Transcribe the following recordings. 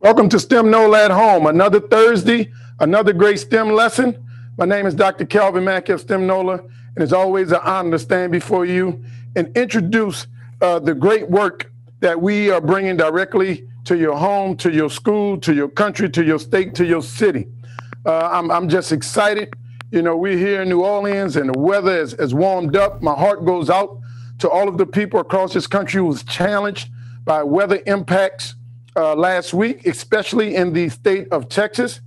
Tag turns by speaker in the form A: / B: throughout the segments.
A: Welcome to STEM Nola at Home. Another Thursday, another great STEM lesson. My name is Dr. Mackey of STEM Nola, and it's always an honor to stand before you and introduce the great work that we are bringing directly to your home, to your school, to your country, to your state, to your city. I'm just excited. You know, we're here in New Orleans and the weather is warmed up. My heart goes out to all of the people across this country who was challenged by weather impacts last week, especially in the state of Texas.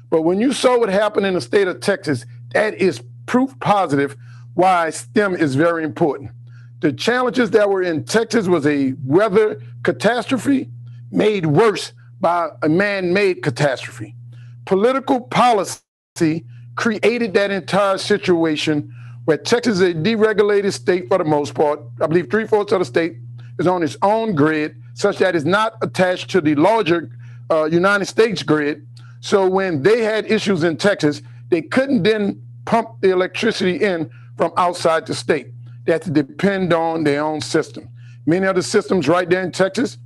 A: But when you saw what happened in the state of Texas, that is proof positive why STEM is very important. The challenges that were in Texas was a weather catastrophe made worse by a man-made catastrophe. Political policy created that entire situation where Texas is a deregulated state for the most part. I believe 3/4 of the state is on its own grid, such that it's not attached to the larger United States grid. So when they had issues in Texas, they couldn't then pump the electricity in from outside the state. They had to depend on their own system. Many of the systems right there in Texas,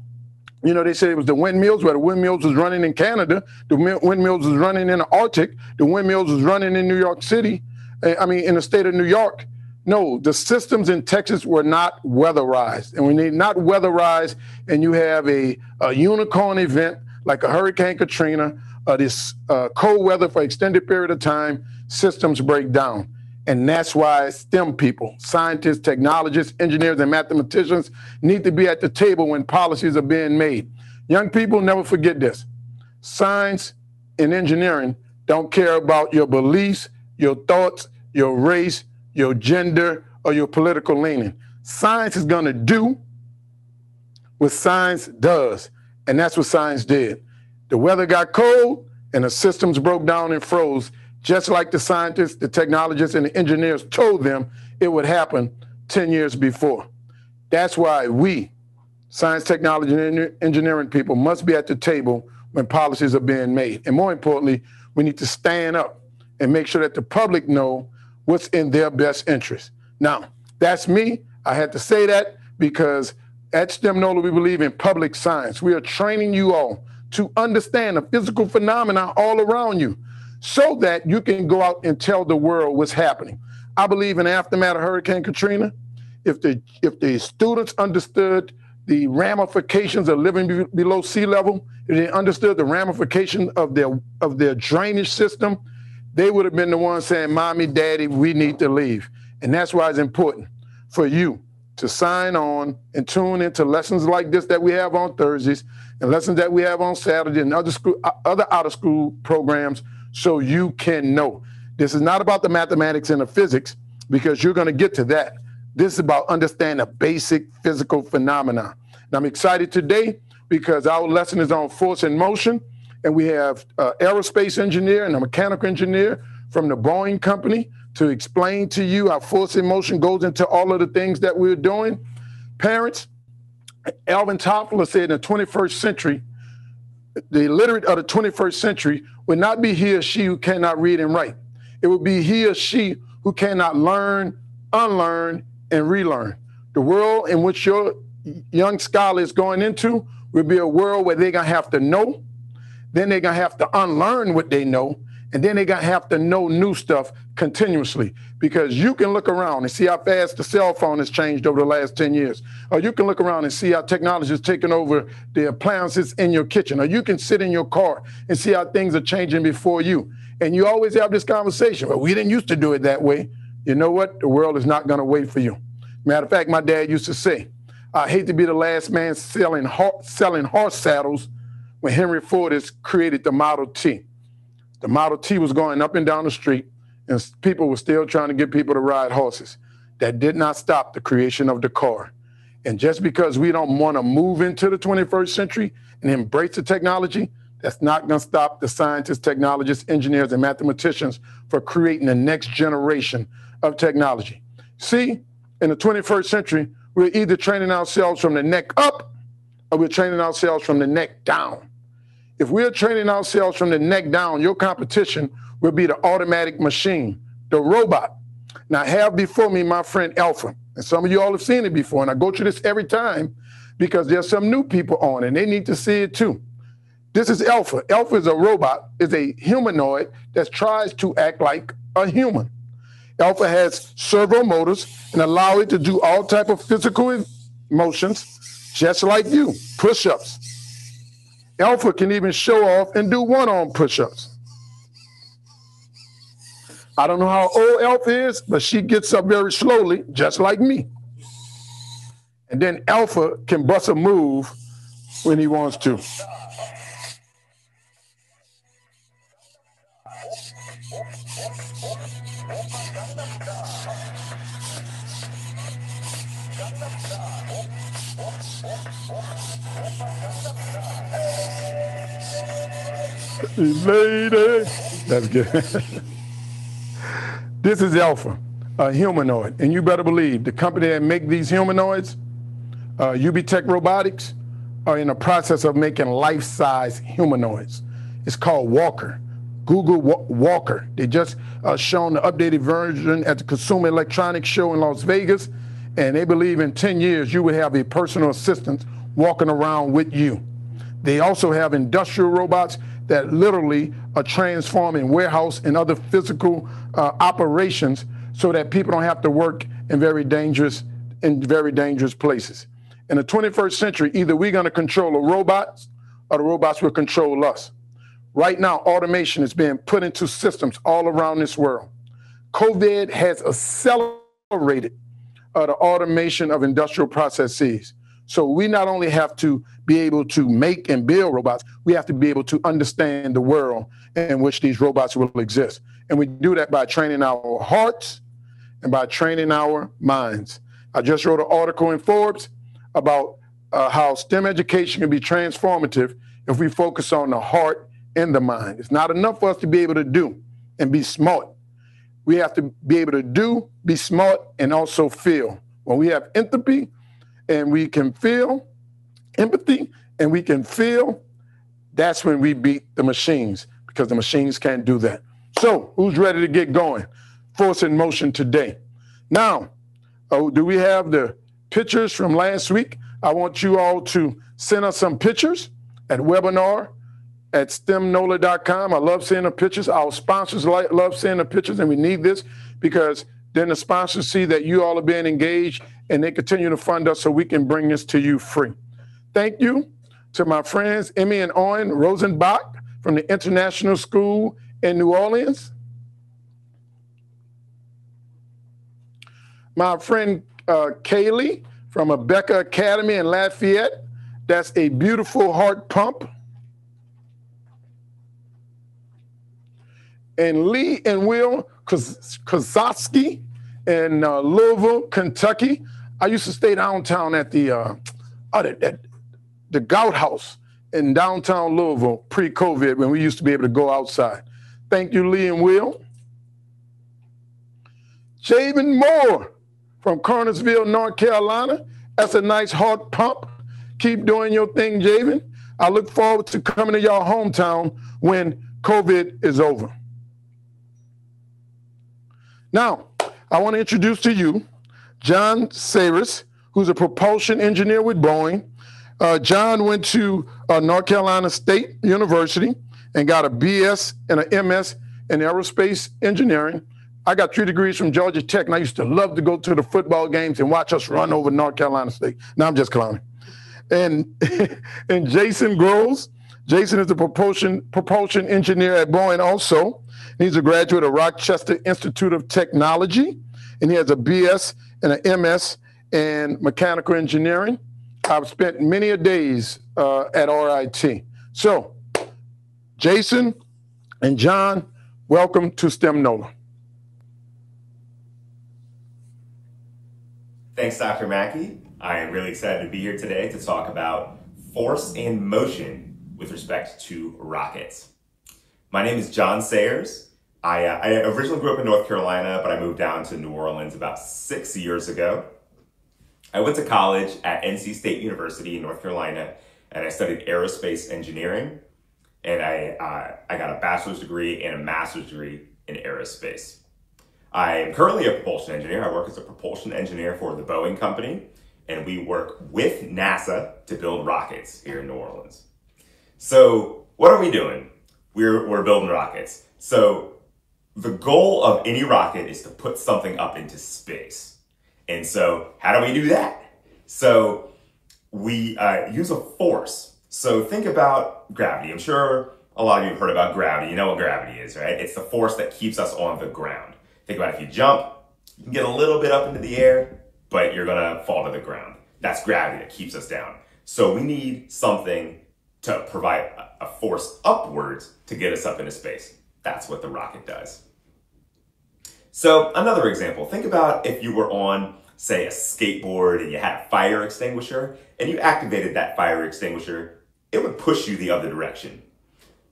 A: you know, they said it was the windmills, where the windmills was running in Canada, the windmills was running in the Arctic, the windmills was running in New York City, in the state of New York. No, the systems in Texas were not weatherized. And when they're not weatherized and you have a unicorn event like a Hurricane Katrina, this cold weather for an extended period of time, systems break down. And that's why STEM people, scientists, technologists, engineers, and mathematicians need to be at the table when policies are being made. Young people, never forget this. Science and engineering don't care about your beliefs, your thoughts, your race, your gender, or your political leaning. Science is going to do what science does, and that's what science did. The weather got cold, and the systems broke down and froze, just like the scientists, the technologists, and the engineers told them it would happen 10 years before. That's why we, science, technology, and engineering people, must be at the table when policies are being made. And more importantly, we need to stand up and make sure that the public know what's in their best interest. Now, that's me. I had to say that because at STEM Nola, we believe in public science. We are training you all to understand the physical phenomena all around you so that you can go out and tell the world what's happening. I believe in the aftermath of Hurricane Katrina, if the students understood the ramifications of living below sea level, if they understood the ramifications of their drainage system, they would have been the ones saying, Mommy, Daddy, we need to leave. And that's why it's important for you to sign on and tune into lessons like this that we have on Thursdays and lessons that we have on Saturday and other out-of-school programs so you can know. This is not about the mathematics and the physics because you're going to get to that. This is about understanding the basic physical phenomena. And I'm excited today because our lesson is on force and motion. And we have an aerospace engineer and a mechanical engineer from the Boeing company to explain to you how force and motion goes into all of the things that we're doing. Parents, Alvin Toffler said in the 21st century, the illiterate of the 21st century would not be he or she who cannot read and write. It would be he or she who cannot learn, unlearn, and relearn. The world in which your young scholar is going into will be a world where they're going to have to know, then they're going to have to unlearn what they know, and then they're going to have to know new stuff continuously because you can look around and see how fast the cell phone has changed over the last 10 years. Or you can look around and see how technology has taken over the appliances in your kitchen. Or you can sit in your car and see how things are changing before you. And you always have this conversation, well, we didn't used to do it that way. You know what? The world is not going to wait for you. Matter of fact, my dad used to say, I hate to be the last man selling horse saddles when Henry Ford has created the Model T. The Model T was going up and down the street, and people were still trying to get people to ride horses. That did not stop the creation of the car. And just because we don't want to move into the 21st century and embrace the technology, that's not going to stop the scientists, technologists, engineers, and mathematicians for creating the next generation of technology. See, in the 21st century, we're either training ourselves from the neck up or we're training ourselves from the neck down. If we're training ourselves from the neck down, your competition will be the automatic machine, the robot. Now, I have before me my friend Alpha, and some of you all have seen it before, and I go through this every time because there's some new people on, and they need to see it too. This is Alpha. Alpha is a robot, is a humanoid that tries to act like a human. Alpha has servo motors and allow it to do all type of physical motions, just like you, push-ups. Alpha can even show off and do one-arm push-ups. I don't know how old Alpha is, but she gets up very slowly, just like me. And then Alpha can bust a move when he wants to. Lady, that's good. This is Alpha, a humanoid, and you better believe the company that make these humanoids, UBTech Robotics, are in the process of making life-size humanoids. It's called Walker. Google Walker. They just shown the updated version at the Consumer Electronics Show in Las Vegas, and they believe in 10 years you will have a personal assistant walking around with you. They also have industrial robots that literally are transforming warehouse and other physical operations so that people don't have to work in very dangerous places. In the 21st century, either we're going to control the robots or the robots will control us. Right now, automation is being put into systems all around this world. COVID has accelerated the automation of industrial processes. So we not only have to be able to make and build robots, we have to be able to understand the world in which these robots will exist. And we do that by training our hearts and by training our minds. I just wrote an article in Forbes about how STEM education can be transformative if we focus on the heart and the mind. It's not enough for us to be able to do and be smart. We have to be able to do, be smart, and also feel. When we have empathy and we can feel, empathy, and we can feel, that's when we beat the machines, because the machines can't do that. So who's ready to get going? Force in motion today. Now, do we have the pictures from last week? I want you all to send us some pictures at webinar@stemnola.com. I love seeing the pictures. Our sponsors love seeing the pictures, and we need this because then the sponsors see that you all are being engaged and they continue to fund us so we can bring this to you free. Thank you to my friends, Emmy and Owen Rosenbach from the International School in New Orleans. My friend Kaylee from Abeka Academy in Lafayette. That's a beautiful heart pump. And Lee and Will Kozowski in Louisville, Kentucky. I used to stay downtown at the Gout House in downtown Louisville pre-COVID when we used to be able to go outside. Thank you, Lee and Will. Javen Moore from Cartersville, North Carolina. That's a nice heart pump. Keep doing your thing, Javen. I look forward to coming to y'all hometown when COVID is over. Now, I want to introduce to you John Sayers, who's a propulsion engineer with Boeing. John went to North Carolina State University and got a BS and an MS in aerospace engineering. I got 3 degrees from Georgia Tech, and I used to love to go to the football games and watch us run over North Carolina State. Now I'm just clowning. And, and Jason Groves. Jason is a propulsion engineer at Boeing also. He's a graduate of Rochester Institute of Technology, and he has a BS and an MS in mechanical engineering. I've spent many a days at RIT. So, Jason and John, welcome to STEM NOLA.
B: Thanks, Dr. Mackey. I am really excited to be here today to talk about force and motion with respect to rockets. My name is John Sayers. I originally grew up in North Carolina, but I moved down to New Orleans about 6 years ago. I went to college at NC State University in North Carolina, and I studied aerospace engineering. And I got a bachelor's degree and a master's degree in aerospace. I am currently a propulsion engineer. I work as a propulsion engineer for the Boeing company, and we work with NASA to build rockets here in New Orleans. So what are we doing? We're building rockets. So the goal of any rocket is to put something up into space. And so how do we do that? So we use a force. So think about gravity. I'm sure a lot of you have heard about gravity. You know what gravity is, right? It's the force that keeps us on the ground. Think about if you jump, you can get a little bit up into the air, but you're gonna fall to the ground. That's gravity that keeps us down. So we need something to provide a force upwards to get us up into space. That's what the rocket does. So another example, think about if you were on, say, a skateboard and you had a fire extinguisher and you activated that fire extinguisher, it would push you the other direction.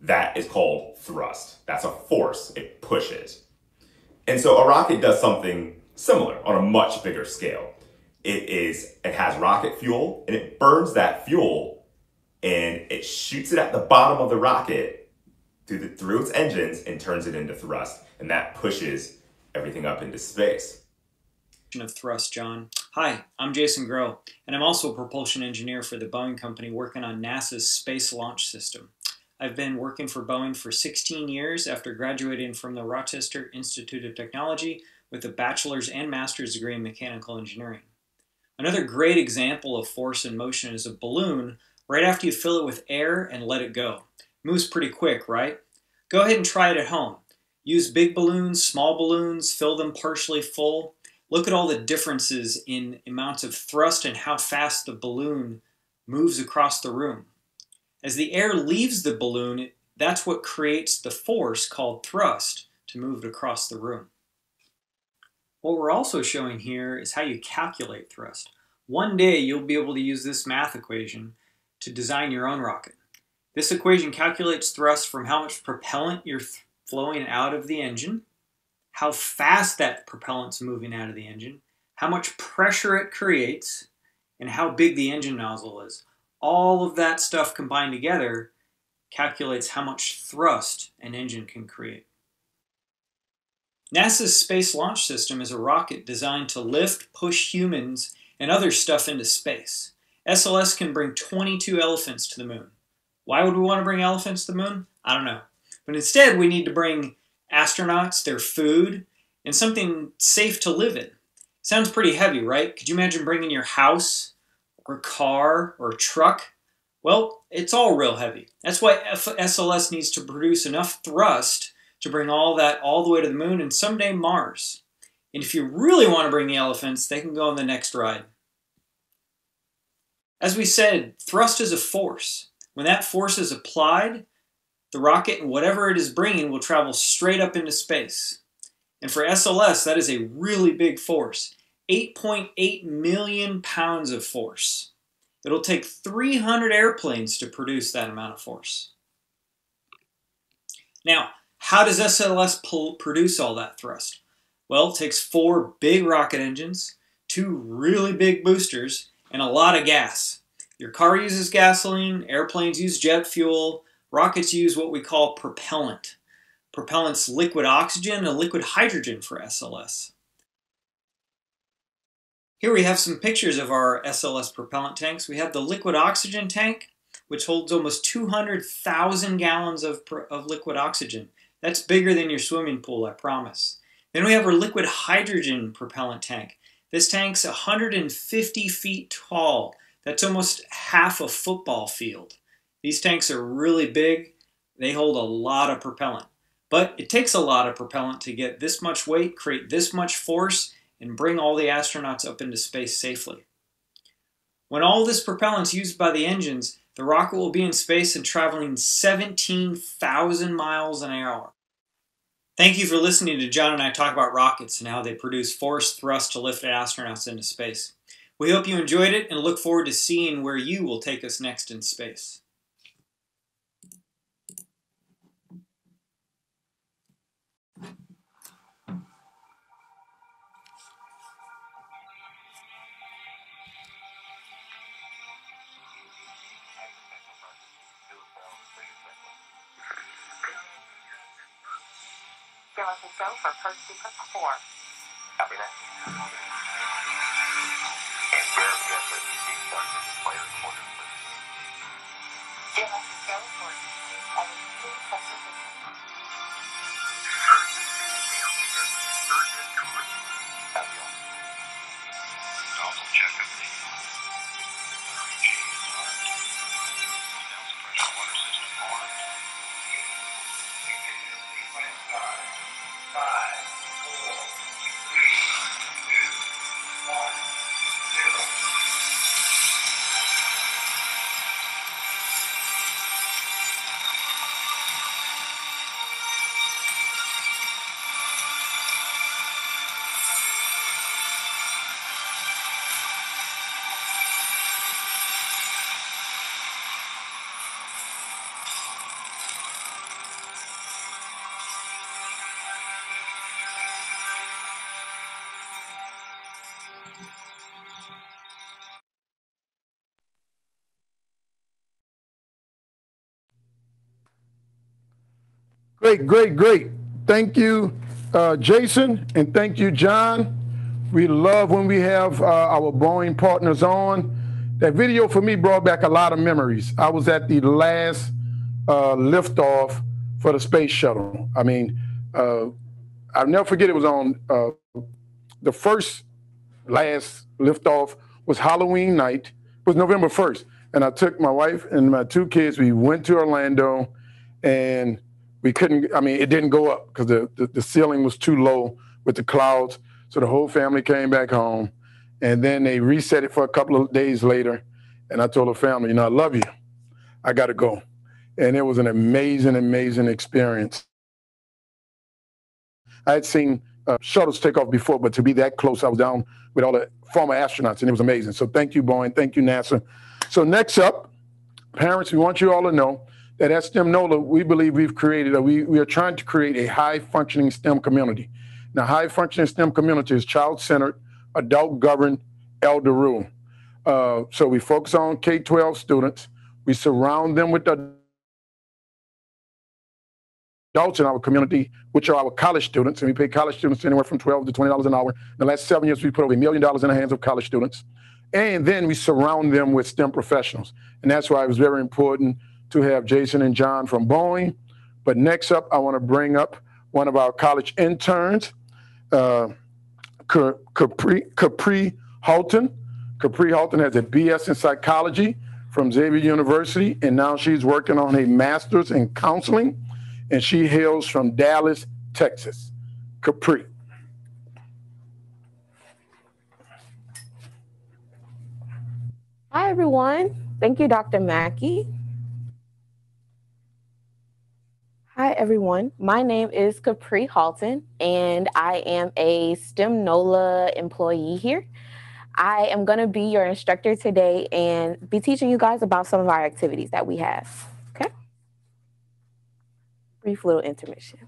B: That is called thrust. That's a force, it pushes. And so a rocket does something similar on a much bigger scale. It has rocket fuel and it burns that fuel and it shoots it at the bottom of the rocket through its engines and turns it into thrust. And that pushes everything up into space.
C: Of thrust, John. Hi, I'm Jason Groh, and I'm also a propulsion engineer for the Boeing company working on NASA's Space Launch System. I've been working for Boeing for 16 years after graduating from the Rochester Institute of Technology with a bachelor's and master's degree in mechanical engineering. Another great example of force in motion is a balloon right after you fill it with air and let it go. It moves pretty quick, right? Go ahead and try it at home. Use big balloons, small balloons, fill them partially full. Look at all the differences in amounts of thrust and how fast the balloon moves across the room. As the air leaves the balloon, that's what creates the force called thrust to move it across the room. What we're also showing here is how you calculate thrust. One day you'll be able to use this math equation to design your own rocket. This equation calculates thrust from how much propellant you're flowing out of the engine, how fast that propellant's moving out of the engine, how much pressure it creates, and how big the engine nozzle is. All of that stuff combined together calculates how much thrust an engine can create. NASA's Space Launch System is a rocket designed to lift, push humans and other stuff into space. SLS can bring 22 elephants to the moon. Why would we want to bring elephants to the moon? I don't know. But instead we need to bring astronauts, their food, and something safe to live in. Sounds pretty heavy, right? Could you imagine bringing your house or car or truck? Well, it's all real heavy. That's why SLS needs to produce enough thrust to bring all that all the way to the moon and someday Mars. And if you really want to bring the elephants, they can go on the next ride. As we said, thrust is a force. When that force is applied, the rocket and whatever it is bringing will travel straight up into space. And for SLS, that is a really big force. 8.8 million pounds of force. It'll take 300 airplanes to produce that amount of force. Now, how does SLS produce all that thrust? Well, it takes 4 big rocket engines, 2 really big boosters, and a lot of gas. Your car uses gasoline, airplanes use jet fuel, rockets use what we call propellant. Propellant's liquid oxygen and liquid hydrogen for SLS. Here we have some pictures of our SLS propellant tanks. We have the liquid oxygen tank, which holds almost 200,000 gallons of liquid oxygen. That's bigger than your swimming pool, I promise. Then we have our liquid hydrogen propellant tank. This tank's 150 feet tall. That's almost half a football field. These tanks are really big. They hold a lot of propellant. But it takes a lot of propellant to get this much weight, create this much force, and bring all the astronauts up into space safely. When all this propellant's used by the engines, the rocket will be in space and traveling 17,000 miles an hour. Thank you for listening to John and I talk about rockets and how they produce force thrust to lift astronauts into space. We hope you enjoyed it and look forward to seeing where you will take us next in space.
D: Give us a show for first sequence 4. Copy that. And where the effort is being done to display recorded, please. Give us a show for
A: Great, great, great. Thank you, Jason, and thank you, John. We love when we have our Boeing partners on. That video for me brought back a lot of memories. I was at the last liftoff for the space shuttle. I mean, I'll never forget it was on the first last liftoff was Halloween night. It was November 1st. And I took my wife and my two kids. We went to Orlando and we couldn't, I mean, it didn't go up because the ceiling was too low with the clouds. So the whole family came back home. And then they reset it for a couple of days later. And I told the family, you know, I love you. I got to go. And it was an amazing, amazing experience. I had seen shuttles take off before, but to be that close, I was down with all the former astronauts, and it was amazing. So thank you, Boeing. Thank you, NASA. So next up, parents, we want you all to know that at STEM Nola, we believe we've created, we are trying to create a high-functioning STEM community. Now, high-functioning STEM community is child-centered, adult-governed, elder-ruled. So we focus on K-12 students. We surround them with adults in our community, which are our college students, and we pay college students anywhere from $12 to $20 an hour. In the last 7 years, we put over $1 million in the hands of college students. And then we surround them with STEM professionals. And that's why it was very important to have Jason and John from Boeing. But next up, I want to bring up one of our college interns, Capri Halton. Capri Halton has a BS in psychology from Xavier University, and now she's working on a master's in counseling, and she hails from Dallas, Texas. Capri.
E: Hi, everyone. Thank you, Dr. Mackey. Hi, everyone. My name is Capri Halton, and I am a STEM NOLA employee here. I am going to be your instructor today and be teaching you guys about some of our activities that we have. Okay? Brief little intermission.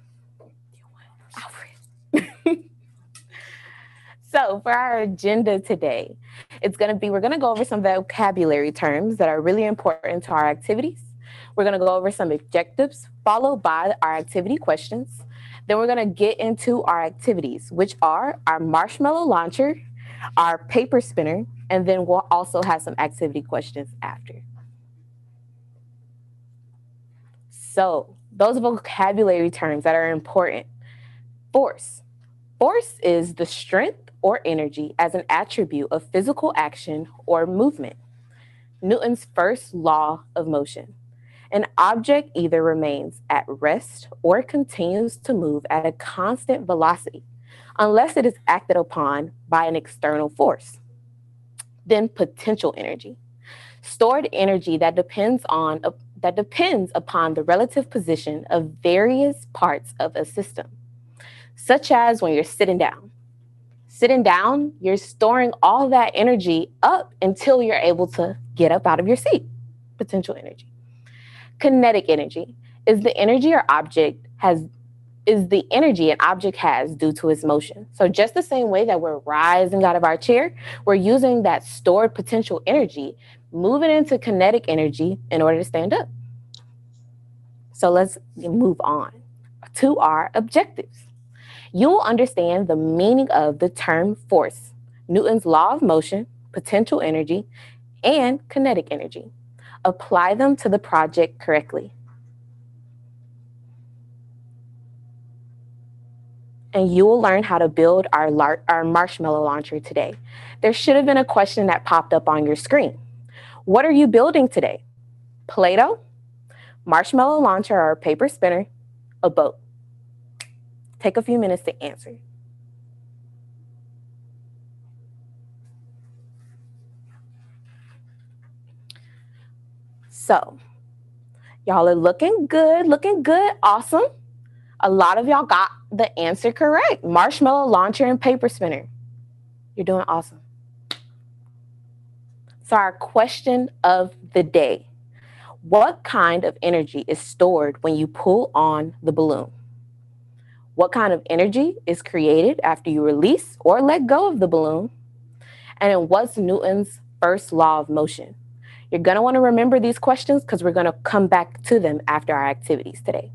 E: Alfred. So for our agenda today, we're going to go over some vocabulary terms that are really important to our activities. We're going to go over some objectives, followed by our activity questions. Then we're going to get into our activities, which are our Marshmallow Launcher, our paper spinner, and then we'll also have some activity questions after. So those vocabulary terms that are important. Force. Force is the strength or energy as an attribute of physical action or movement. Newton's first law of motion. An object either remains at rest or continues to move at a constant velocity, unless it is acted upon by an external force. Then potential energy. Stored energy that depends upon the relative position of various parts of a system, such as when you're sitting down. Sitting down, you're storing all that energy up until you're able to get up out of your seat. Potential energy. Kinetic energy is the energy an object has due to its motion. So just the same way that we're rising out of our chair, we're using that stored potential energy, moving into kinetic energy in order to stand up. So let's move on to our objectives. You will understand the meaning of the term force, Newton's law of motion, potential energy, and kinetic energy. Apply them to the project correctly. And you will learn how to build our Marshmallow Launcher today. There should have been a question that popped up on your screen. What are you building today? Play-Doh, Marshmallow Launcher or a paper spinner, a boat. Take a few minutes to answer. So, y'all are looking good, awesome. A lot of y'all got the answer correct. Marshmallow Launcher and paper spinner. You're doing awesome. So our question of the day. What kind of energy is stored when you pull on the balloon? What kind of energy is created after you release or let go of the balloon? And then what's Newton's first law of motion? You're going to want to remember these questions because we're going to come back to them after our activities today.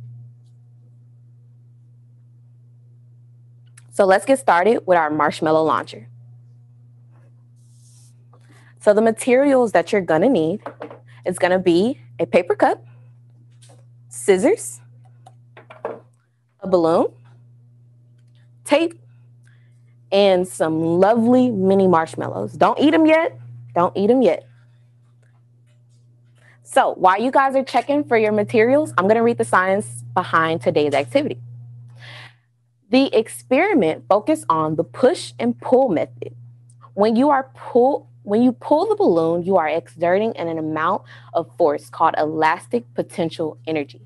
E: So let's get started with our marshmallow launcher. So the materials that you're gonna need is gonna be a paper cup, scissors, a balloon, tape, and some lovely mini marshmallows. Don't eat them yet. Don't eat them yet. So while you guys are checking for your materials, I'm gonna read the science behind today's activity. The experiment focused on the push and pull method. When you pull the balloon, you are exerting an amount of force called elastic potential energy.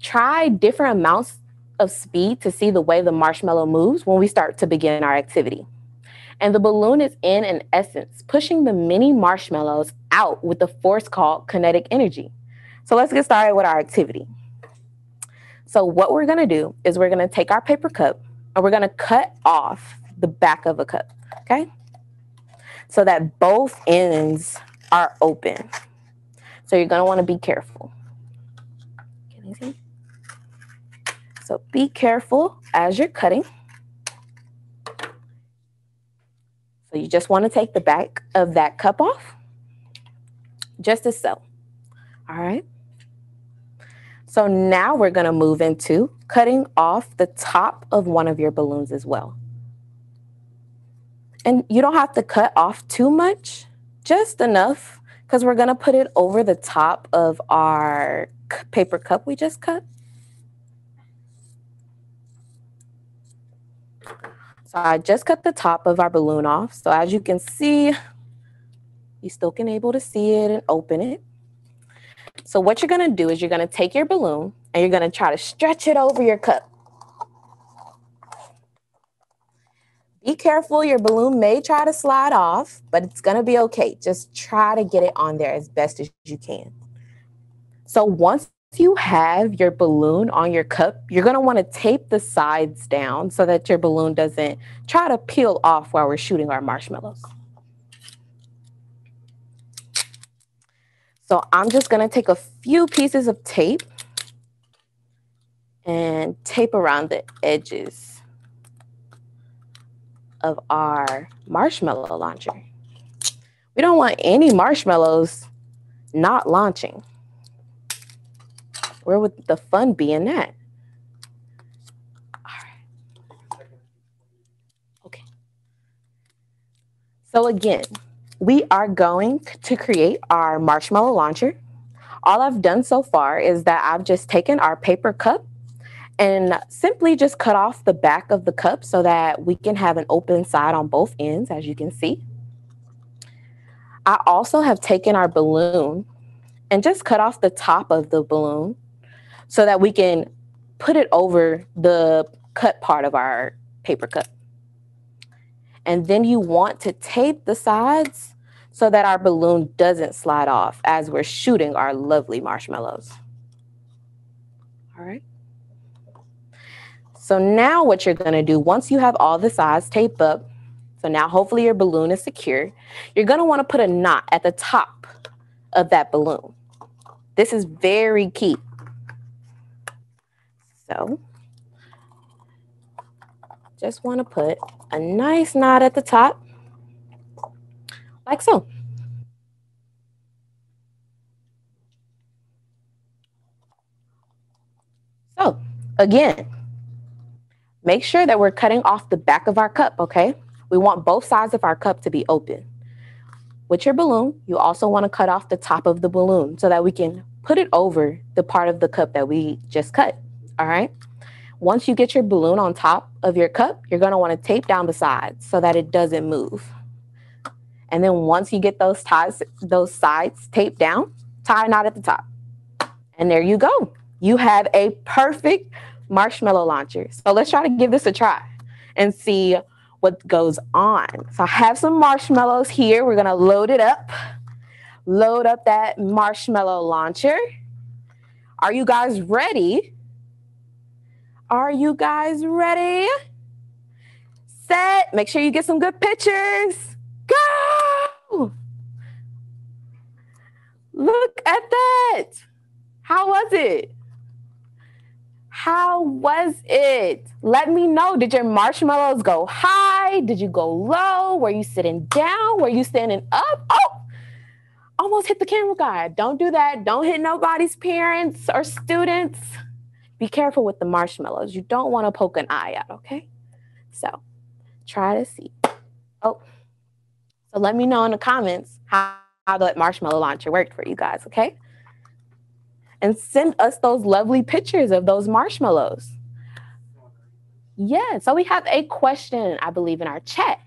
E: Try different amounts of speed to see the way the marshmallow moves when we start to begin our activity. And the balloon is in essence, pushing the mini marshmallows out with the force called kinetic energy. So let's get started with our activity. So what we're gonna do is we're gonna take our paper cup and we're gonna cut off the back of a cup, okay? So that both ends are open. So you're gonna wanna be careful. Can you see? So be careful as you're cutting. So you just wanna take the back of that cup off, just as so, all right? So now we're gonna move into cutting off the top of one of your balloons as well. And you don't have to cut off too much, just enough, because we're gonna put it over the top of our paper cup we just cut. So I just cut the top of our balloon off. So as you can see, you still can able to see it and open it. So what you're gonna do is you're gonna take your balloon and you're gonna try to stretch it over your cup. Be careful, your balloon may try to slide off, but it's gonna be okay. Just try to get it on there as best as you can. So once you have your balloon on your cup, you're gonna wanna tape the sides down so that your balloon doesn't try to peel off while we're shooting our marshmallows. So I'm just gonna take a few pieces of tape and tape around the edges of our marshmallow launcher. We don't want any marshmallows not launching. Where would the fun be in that? All right. Okay. So again, we are going to create our marshmallow launcher. All I've done so far is that I've just taken our paper cup and simply just cut off the back of the cup so that we can have an open side on both ends, as you can see. I also have taken our balloon and just cut off the top of the balloon so that we can put it over the cut part of our paper cup. And then you want to tape the sides so that our balloon doesn't slide off as we're shooting our lovely marshmallows. All right. So now what you're gonna do, once you have all the sides taped up, so now hopefully your balloon is secure, you're gonna wanna put a knot at the top of that balloon. This is very key. So just wanna put a nice knot at the top, like so. So again, make sure that we're cutting off the back of our cup, okay? We want both sides of our cup to be open. With your balloon, you also want to cut off the top of the balloon so that we can put it over the part of the cup that we just cut, all right? Once you get your balloon on top of your cup, you're going to want to tape down the sides so that it doesn't move. And then once you get those sides taped down, tie a knot at the top. And there you go. You have a perfect marshmallow launcher. So let's try to give this a try and see what goes on. So I have some marshmallows here. We're gonna load it up. Load up that marshmallow launcher. Are you guys ready? Are you guys ready? Set. Make sure you get some good pictures. Go! Look at that. How was it? How was it? Let me know. Did your marshmallows go high? Did you go low? Were you sitting down? Were you standing up? Oh, almost hit the camera guy. Don't do that. Don't hit nobody's parents or students. Be careful with the marshmallows. You don't want to poke an eye out, okay? So try to see. Oh, so let me know in the comments how that marshmallow launcher worked for you guys, okay? And send us those lovely pictures of those marshmallows. Yeah, so we have a question, I believe, in our chat.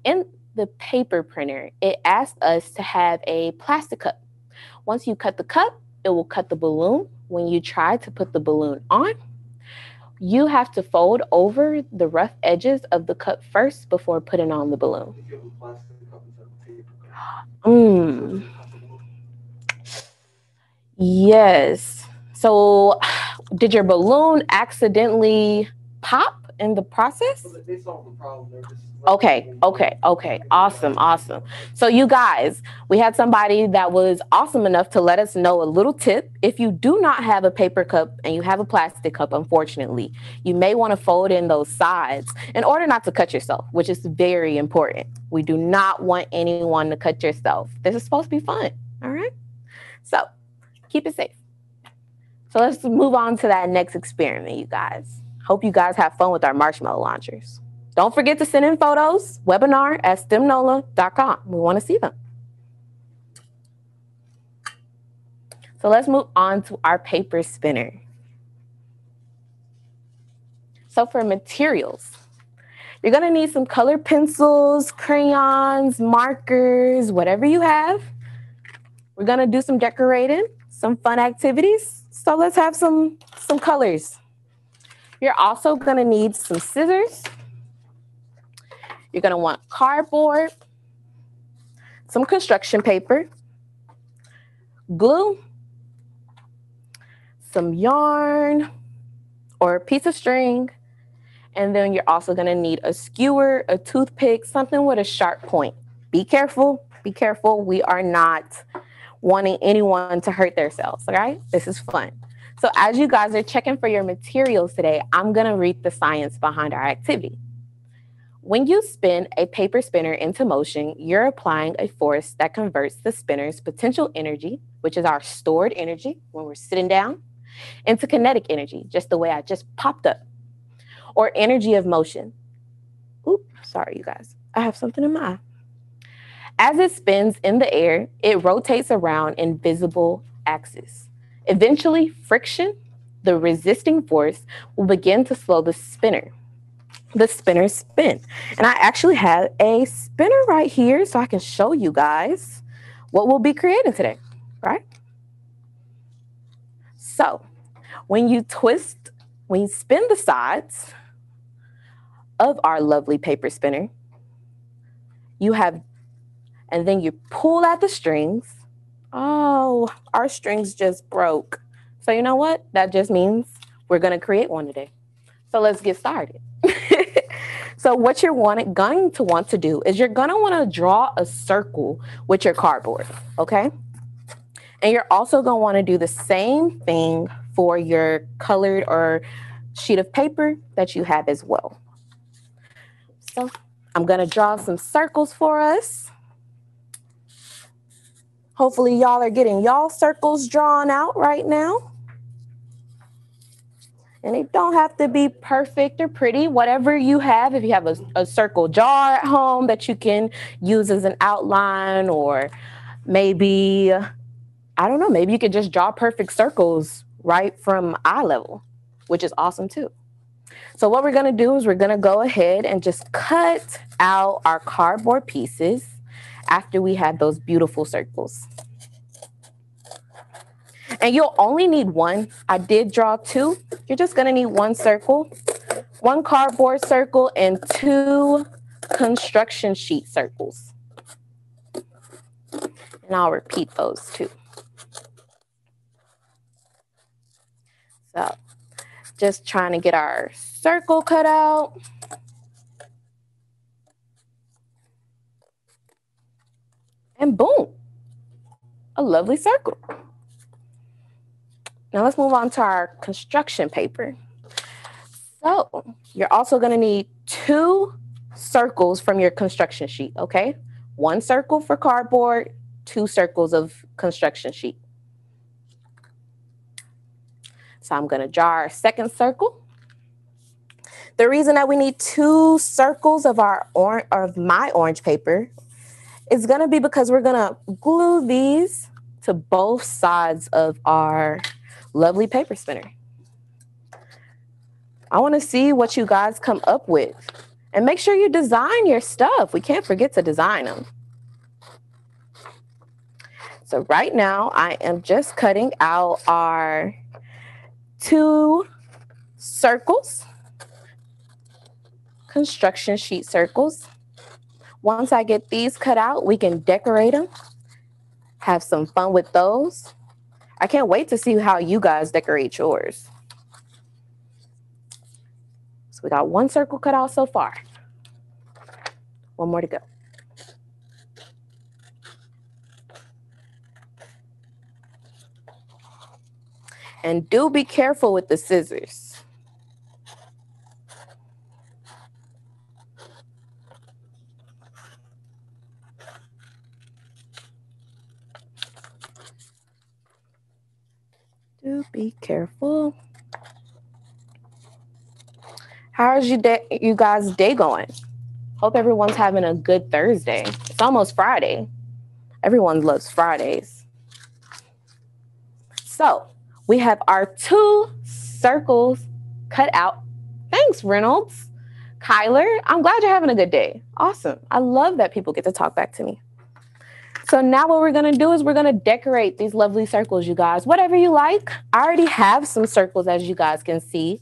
E: In the paper printer, it asked us to have a plastic cup. Once you cut the cup, it will cut the balloon. When you try to put the balloon on, you have to fold over the rough edges of the cup first before putting on the balloon. Yes. So did your balloon accidentally pop in the process?
F: They solved the problem.
E: Okay. Awesome. So you guys, we had somebody that was awesome enough to let us know a little tip. If you do not have a paper cup and you have a plastic cup, unfortunately, you may want to fold in those sides in order not to cut yourself, which is very important. We do not want anyone to cut yourself. This is supposed to be fun. All right. So keep it safe. So let's move on to that next experiment, you guys. Hope you guys have fun with our marshmallow launchers. Don't forget to send in photos, webinar@stemnola.com. We want to see them. So let's move on to our paper spinner. So for materials, you're going to need some colored pencils, crayons, markers, whatever you have. We're going to do some decorating, some fun activities. So let's have some colors. You're also going to need some scissors. You're going to want cardboard, some construction paper, glue, some yarn or a piece of string, and then you're also going to need a skewer, a toothpick, something with a sharp point. Be careful. We are not wanting anyone to hurt themselves, all right? This is fun. So as you guys are checking for your materials today, I'm going to read the science behind our activity. When you spin a paper spinner into motion, you're applying a force that converts the spinner's potential energy, which is our stored energy when we're sitting down, into kinetic energy, just the way I just popped up, or energy of motion. Oops, sorry, you guys. I have something in my eye. As it spins in the air, it rotates around in visible axis. Eventually, friction, the resisting force, will begin to slow the spinner's spin. And I actually have a spinner right here so I can show you guys what we'll be creating today, right? So when you spin the sides of our lovely paper spinner, and then you pull at the strings. Oh, our strings just broke. So you know what? That just means we're going to create one today. So let's get started. So what you're going to want to do is you're going to want to draw a circle with your cardboard, okay? And you're also going to want to do the same thing for your colored or sheet of paper that you have as well. So I'm going to draw some circles for us. Hopefully y'all are getting y'all circles drawn out right now. And they don't have to be perfect or pretty, whatever you have. If you have a circle jar at home that you can use as an outline, or maybe, I don't know, maybe you could just draw perfect circles right from eye level, which is awesome too. So what we're gonna do is we're gonna go ahead and just cut out our cardboard pieces after we have those beautiful circles. And you'll only need one. I did draw two. You're just going to need one circle, one cardboard circle, and two construction sheet circles. And I'll repeat those two. So just trying to get our circle cut out. And boom, a lovely circle. Now let's move on to our construction paper. So you're also going to need 2 circles from your construction sheet, okay? 1 circle for cardboard, 2 circles of construction sheet. So I'm going to draw our second circle. The reason that we need 2 circles of my orange paper is going to be because we're going to glue these to both sides of our lovely paper spinner. I want to see what you guys come up with. And make sure you design your stuff. We can't forget to design them. So right now, I am just cutting out our 2 circles, construction sheet circles. Once I get these cut out, we can decorate them, have some fun with those. I can't wait to see how you guys decorate yours. So we got 1 circle cut out so far. 1 more to go. And do be careful with the scissors. Do be careful. How's you guys' day going? Hope everyone's having a good Thursday. It's almost Friday. Everyone loves Fridays. So we have our 2 circles cut out. Thanks, Reynolds. Kyler, I'm glad you're having a good day. Awesome. I love that people get to talk back to me. So now what we're going to do is we're going to decorate these lovely circles, you guys. Whatever you like. I already have some circles, as you guys can see,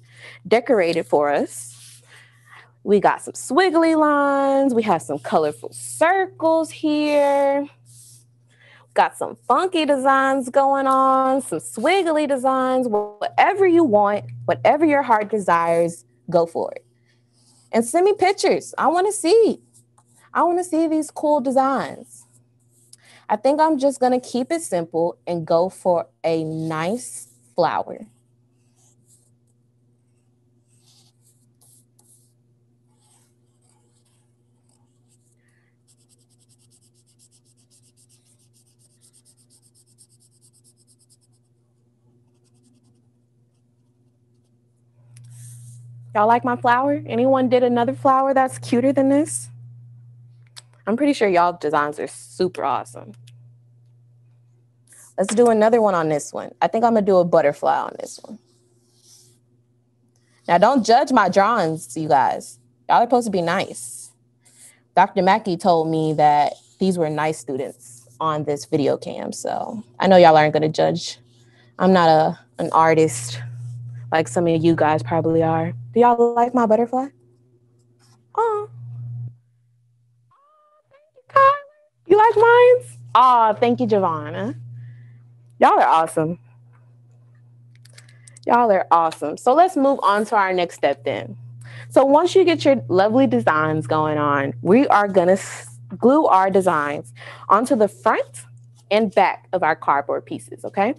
E: decorated for us. We got some squiggly lines. We have some colorful circles here. Got some funky designs going on, some swiggly designs. Whatever you want, whatever your heart desires, go for it. And send me pictures. I want to see. I want to see these cool designs. I think I'm just going to keep it simple and go for a nice flower. Y'all like my flower? Anyone did another flower that's cuter than this? I'm pretty sure y'all designs are super awesome. Let's do another one on this one. I think I'm going to do a butterfly on this one. Now, don't judge my drawings, you guys. Y'all are supposed to be nice. Dr. Mackey told me that these were nice students on this video cam, so I know y'all aren't going to judge. I'm not an artist like some of you guys probably are. Do y'all like my butterfly? Oh. You like mine? Oh, thank you, Giovanna. Y'all are awesome. Y'all are awesome. So let's move on to our next step then. So once you get your lovely designs going on, we are going to glue our designs onto the front and back of our cardboard pieces, okay?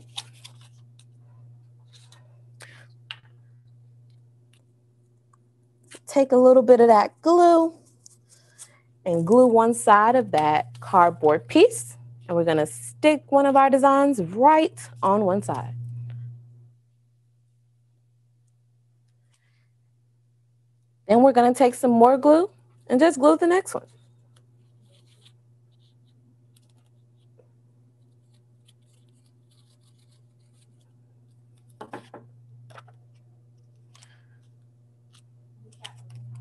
E: Take a little bit of that glue and glue one side of that cardboard piece. And we're going to stick one of our designs right on one side. Then we're going to take some more glue and just glue the next one.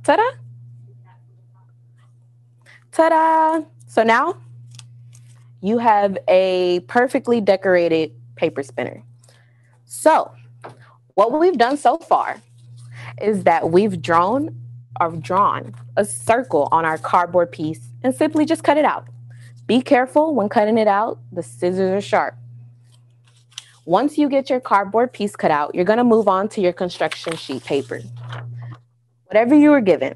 E: Ta-da! Ta-da! So now you have a perfectly decorated paper spinner. So what we've done so far is that we've drawn a circle on our cardboard piece and simply just cut it out. Be careful when cutting it out. The scissors are sharp. Once you get your cardboard piece cut out, you're going to move on to your construction sheet paper. Whatever you were given.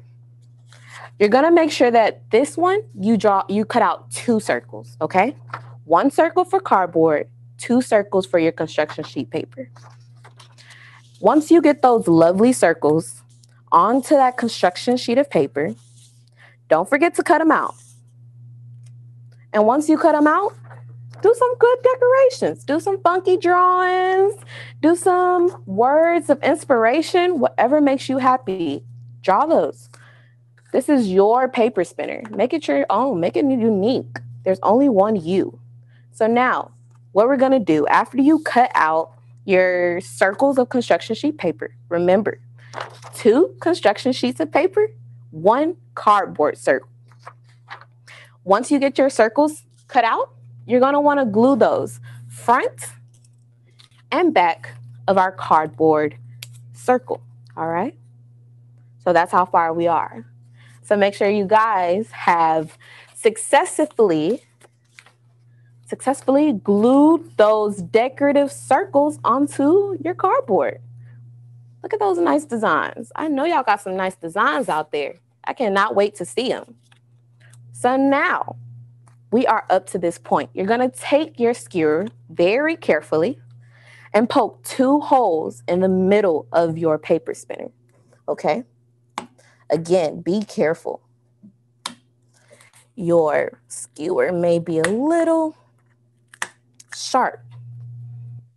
E: You're going to make sure that this one, you cut out 2 circles, okay? 1 circle for cardboard, 2 circles for your construction sheet paper. Once you get those lovely circles onto that construction sheet of paper. Don't forget to cut them out. And once you cut them out, do some good decorations. Do some funky drawings. Do some words of inspiration. Whatever makes you happy, draw those. This is your paper spinner. Make it your own. Make it unique. There's only one you. So now, what we're going to do after you cut out your circles of construction sheet paper, remember, 2 construction sheets of paper, 1 cardboard circle. Once you get your circles cut out, you're going to want to glue those front and back of our cardboard circle. All right. So that's how far we are. So make sure you guys have successfully glued those decorative circles onto your cardboard. Look at those nice designs. I know y'all got some nice designs out there. I cannot wait to see them. So now we are up to this point. You're going to take your skewer very carefully and poke 2 holes in the middle of your paper spinner. Okay? Again, be careful. Your skewer may be a little sharp.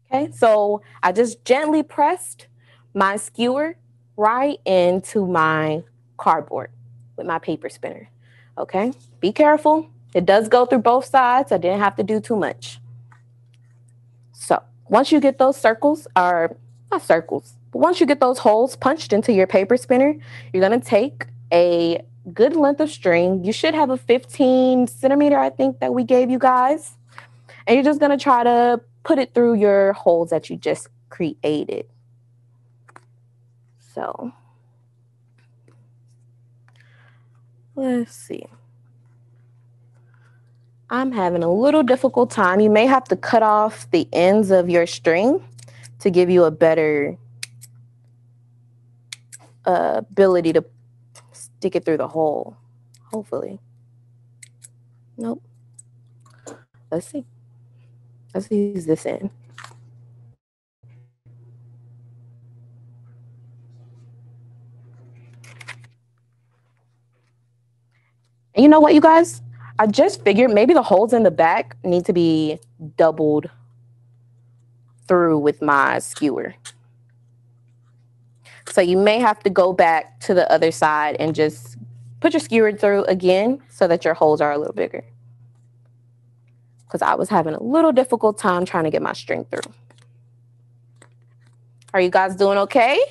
E: Okay? So I just gently pressed my skewer right into my cardboard with my paper spinner. Okay? Be careful. It does go through both sides. I didn't have to do too much. So once you get those circles, or not circles, but once you get those holes punched into your paper spinner, you're going to take a good length of string. You should have a 15 centimeter, I think, that we gave you guys. And you're just going to try to put it through your holes that you just created. So let's see. I'm having a little difficult time. You may have to cut off the ends of your string to give you a better ability to stick it through the hole, hopefully. Nope. Let's see. Let's use this end. And you know what, you guys? I just figured maybe the holes in the back need to be doubled through with my skewer. So you may have to go back to the other side and just put your skewer through again so that your holes are a little bigger. Because I was having a little difficult time trying to get my string through. Are you guys doing okay?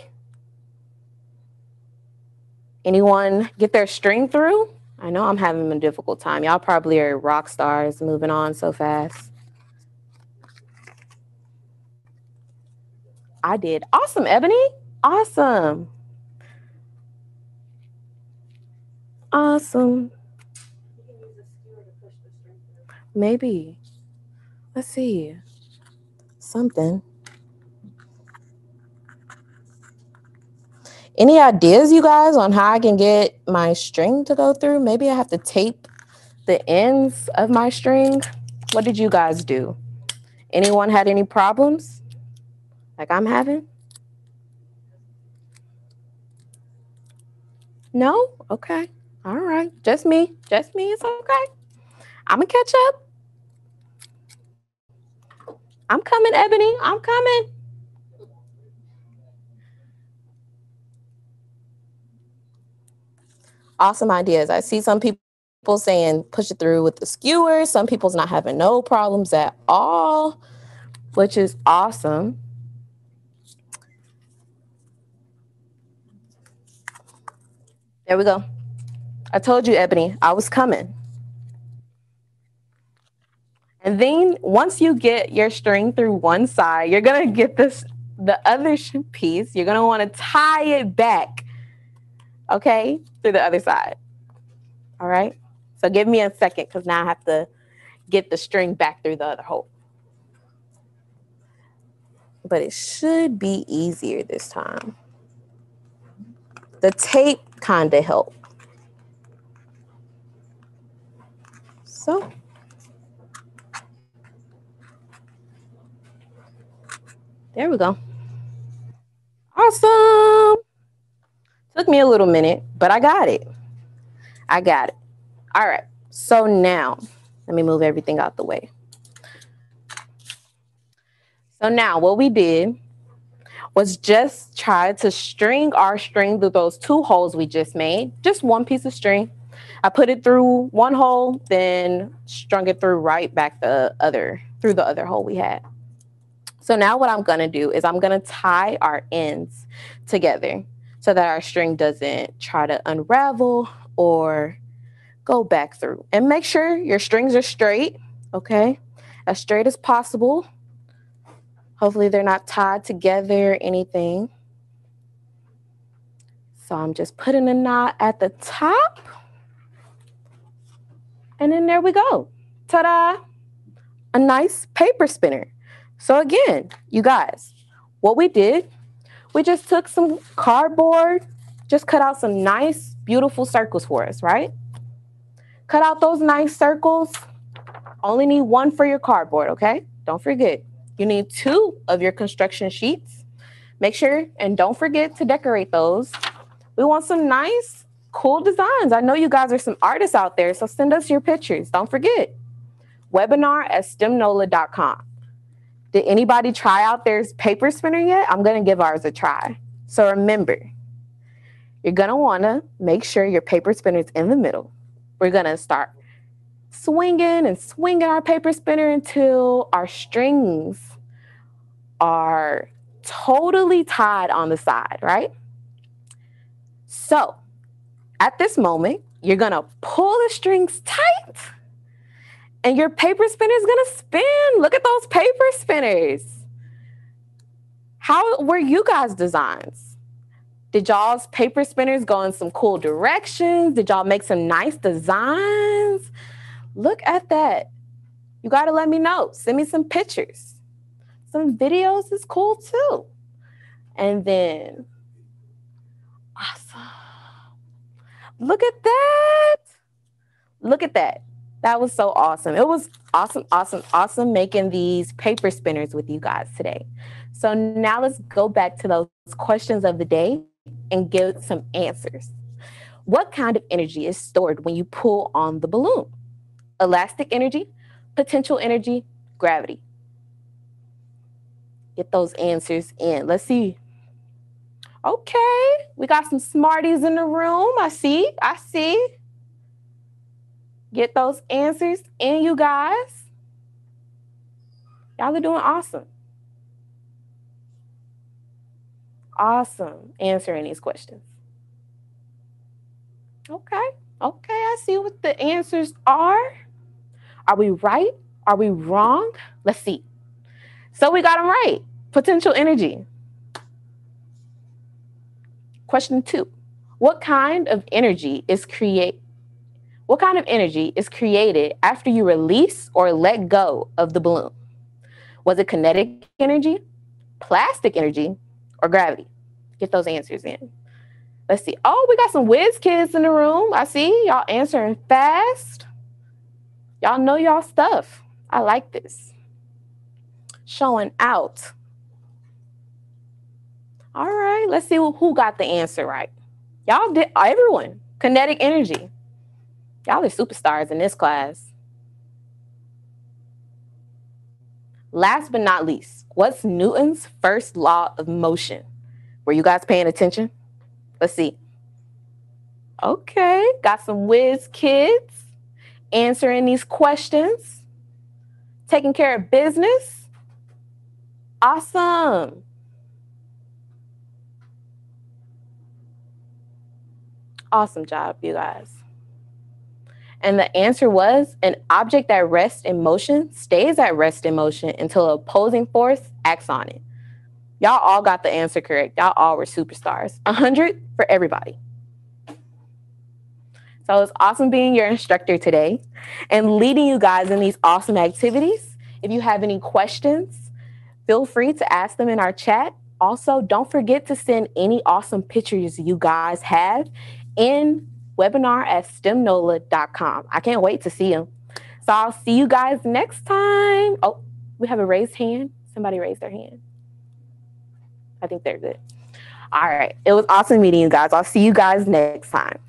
E: Anyone get their string through? I know I'm having a difficult time. Y'all probably are rock stars moving on so fast. I did. Awesome, Ebony. Awesome. Awesome. Maybe. Let's see. Something. Any ideas, you guys, on how I can get my string to go through? Maybe I have to tape the ends of my string. What did you guys do? Anyone had any problems like I'm having? No? Okay. All right. Just me. Just me. It's okay. I'm going to catch up. I'm coming, Ebony. I'm coming. Awesome ideas. I see some people saying push it through with the skewer. Some people's not having no problems at all, which is awesome. There we go. I told you, Ebony, I was coming. And then once you get your string through one side, you're going to get the other piece. You're going to want to tie it back, okay, through the other side. All right? So give me a second because now I have to get the string back through the other hole. But it should be easier this time. The tape kind of helped. So. There we go. Awesome. Took me a little minute, but I got it. All right. So now, let me move everything out the way. So now what we did was just try to string our string through those 2 holes we just made. Just one piece of string. I put it through one hole, then strung it through right back through the other hole we had. So now what I'm gonna do is I'm gonna tie our ends together so that our string doesn't try to unravel or go back through. And make sure your strings are straight, okay? As straight as possible. Hopefully they're not tied together or anything. So I'm just putting a knot at the top. And then there we go. Ta-da! A nice paper spinner. So again, you guys, what we did, we just took some cardboard, just cut out some nice, beautiful circles for us, right? Cut out those nice circles. Only need 1 for your cardboard, okay? Don't forget. You need 2 of your construction sheets. Make sure and don't forget to decorate those. We want some nice, cool designs. I know you guys are some artists out there, so send us your pictures. Don't forget. webinar@stemnola.com. Did anybody try out their paper spinner yet? I'm going to give ours a try. So remember, you're going to want to make sure your paper spinner is in the middle. We're going to start swinging and swinging our paper spinner until our strings are totally tied on the side, right? So at this moment, you're going to pull the strings tight and your paper spinner is going to spin. Look at those paper spinners. How were you guys' designs? Did y'all's paper spinners go in some cool directions? Did y'all make some nice designs? Look at that. You got to let me know. Send me some pictures. Some videos is cool too. And then, awesome. Look at that. Look at that. That was so awesome. It was awesome making these paper spinners with you guys today. So now let's go back to those questions of the day and give some answers. What kind of energy is stored when you pull on the balloon? Elastic energy, potential energy, gravity. Get those answers in. Let's see. Okay, we got some smarties in the room. I see. Get those answers in, you guys. Y'all are doing awesome. Awesome answering these questions. Okay, I see what the answers are. Are we right? Are we wrong? Let's see. So we got them right. Potential energy. Question 2. What kind of energy is created after you release or let go of the balloon? Was it kinetic energy, plastic energy, or gravity? Get those answers in. Let's see. Oh, we got some whiz kids in the room. I see y'all answering fast. Y'all know y'all stuff. I like this. Showing out. All right, let's see who got the answer right. Y'all did, everyone. Kinetic energy. Y'all are superstars in this class. Last but not least, what's Newton's first law of motion? Were you guys paying attention? Let's see. Okay, got some whiz kids answering these questions. Taking care of business. Awesome. Awesome job, you guys. And the answer was, an object that rests in motion stays at rest in motion until an opposing force acts on it. Y'all all got the answer correct. Y'all all were superstars. 100 for everybody. So it's awesome being your instructor today and leading you guys in these awesome activities. If you have any questions, feel free to ask them in our chat. Also, don't forget to send any awesome pictures you guys have in webinar@stemnola.com. I can't wait to see them. So I'll see you guys next time. Oh, we have a raised hand. Somebody raised their hand. I think they're good. All right. It was awesome meeting you guys. I'll see you guys next time.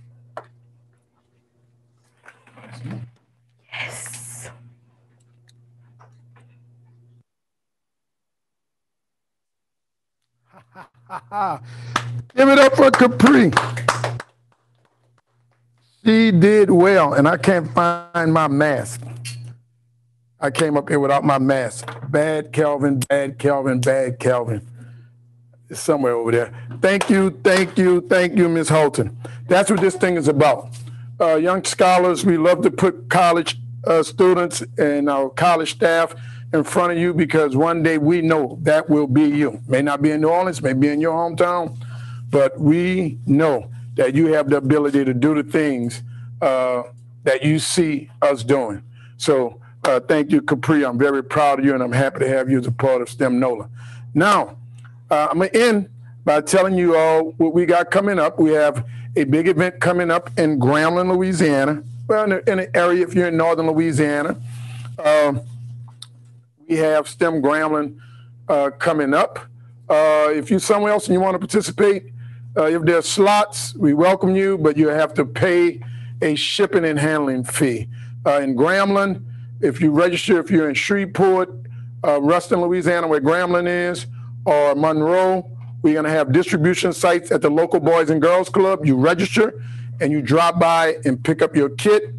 E: Yes.
A: Give it up for Capri. She did well, and I can't find my mask. I came up here without my mask. Bad Kelvin, bad Kelvin, bad Kelvin. It's somewhere over there. Thank you, Ms. Holton. That's what this thing is about. Young scholars, we love to put college students and our college staff in front of you because one day we know that will be you. May not be in New Orleans, may be in your hometown, but we know that you have the ability to do the things that you see us doing. So thank you, Capri. I'm very proud of you, and I'm happy to have you as a part of STEM NOLA. Now, I'm going to end by telling you all what we got coming up. We have a big event coming up in Grambling, Louisiana. Well, in the area, if you're in northern Louisiana. We have STEM Grambling coming up. If you're somewhere else and you want to participate, if there's slots, we welcome you, but you have to pay a shipping and handling fee. In Grambling, if you register, if you're in Shreveport, Ruston, Louisiana, where Grambling is, or Monroe, we're going to have distribution sites at the local Boys and Girls Club. You register and you drop by and pick up your kit.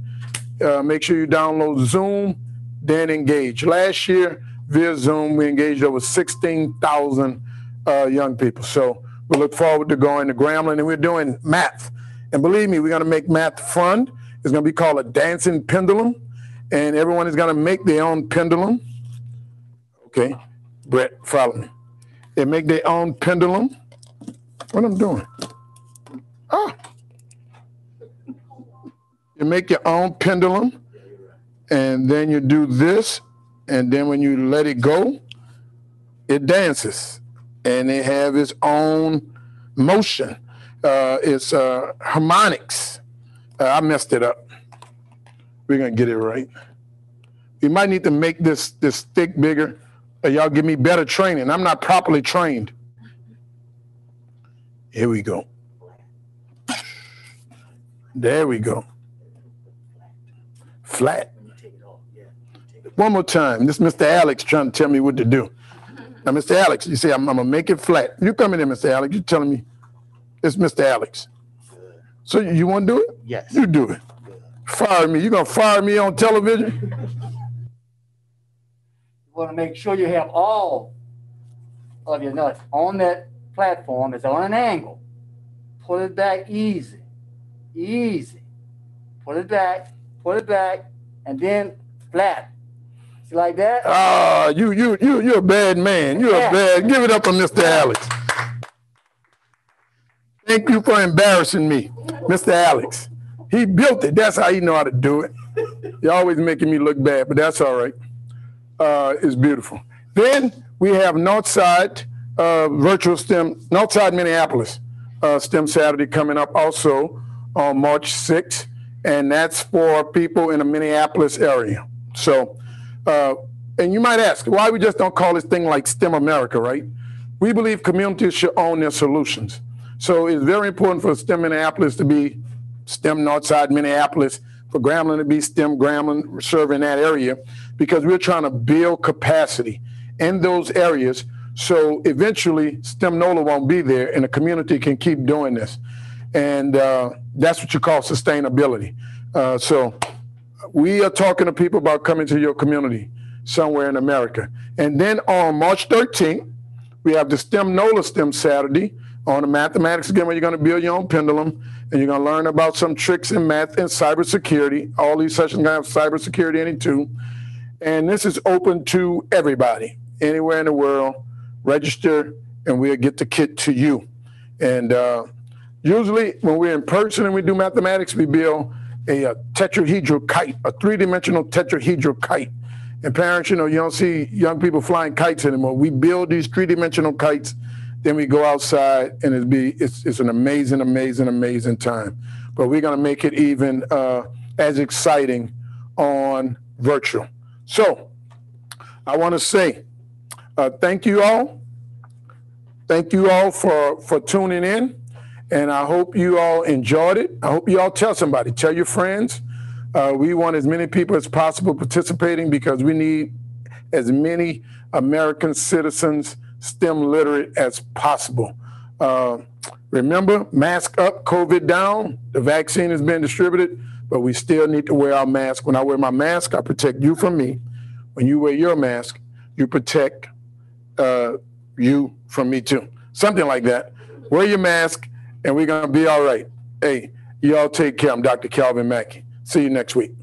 A: Make sure you download Zoom, then engage. Last year, via Zoom, we engaged over 16,000 young people. So we look forward to going to Grambling, and we're doing math. And believe me, we're going to make math fun. It's going to be called a dancing pendulum, and everyone is going to make their own pendulum. Okay, Brett, follow me. They make their own pendulum. What I'm doing? Oh. You make your own pendulum, and then you do this, and then when you let it go, it dances, and it have its own motion. It's harmonics. I messed it up. We're gonna get it right. We might need to make this stick bigger. Y'all give me better training. I'm not properly trained. Here we go. There we go. Flat. One more time. This is Mr. Alex trying to tell me what to do. Now, Mr. Alex, you say, I'm going to make it flat. You come in here, Mr. Alex. You're telling me it's Mr. Alex. So you want to do it?
F: Yes.
A: You do it. Fire me. You going to fire me on television?
F: You want to make sure you have all of your nuts on that platform. It's on an angle. Pull it back easy. Easy. Pull it back, and then flat. See like that?
A: Ah, you're a bad man. You're a bad. Give it up for Mr. Alex. Thank you for embarrassing me, Mr. Alex. He built it. That's how he know how to do it. You're always making me look bad, but that's all right. It's beautiful. Then we have Northside Virtual STEM, Northside Minneapolis STEM Saturday coming up also on March 6th, and that's for people in the Minneapolis area. So, and you might ask, why we just don't call this thing like STEM America, right? We believe communities should own their solutions. So it's very important for STEM Minneapolis to be STEM Northside Minneapolis, for Grambling to be STEM Grambling, serving that area, because we're trying to build capacity in those areas so eventually STEM NOLA won't be there and the community can keep doing this. And that's what you call sustainability. So we are talking to people about coming to your community somewhere in America. And then on March 13th, we have the STEM NOLA STEM Saturday on the mathematics again, where you're going to build your own pendulum and you're going to learn about some tricks in math and cybersecurity. All these sessions are going to have cybersecurity in it too. And this is open to everybody, anywhere in the world. Register and we'll get the kit to you. And usually when we're in person and we do mathematics, we build a tetrahedral kite, a three-dimensional tetrahedral kite. And parents, you know, you don't see young people flying kites anymore. We build these three-dimensional kites, then we go outside and it's an amazing, amazing, amazing time. But we're gonna make it even as exciting on virtual. So I wanna say thank you all. thank you all for tuning in, and I hope you all enjoyed it. I hope you all tell somebody, tell your friends. We want as many people as possible participating because we need as many American citizens STEM literate as possible. Remember, mask up, COVID down. The vaccine has been distributed, but we still need to wear our mask. When I wear my mask, I protect you from me. When you wear your mask, you protect you from me too. Something like that. Wear your mask, and we're going to be all right. Hey, y'all take care. I'm Dr. Calvin Mackey. See you next week.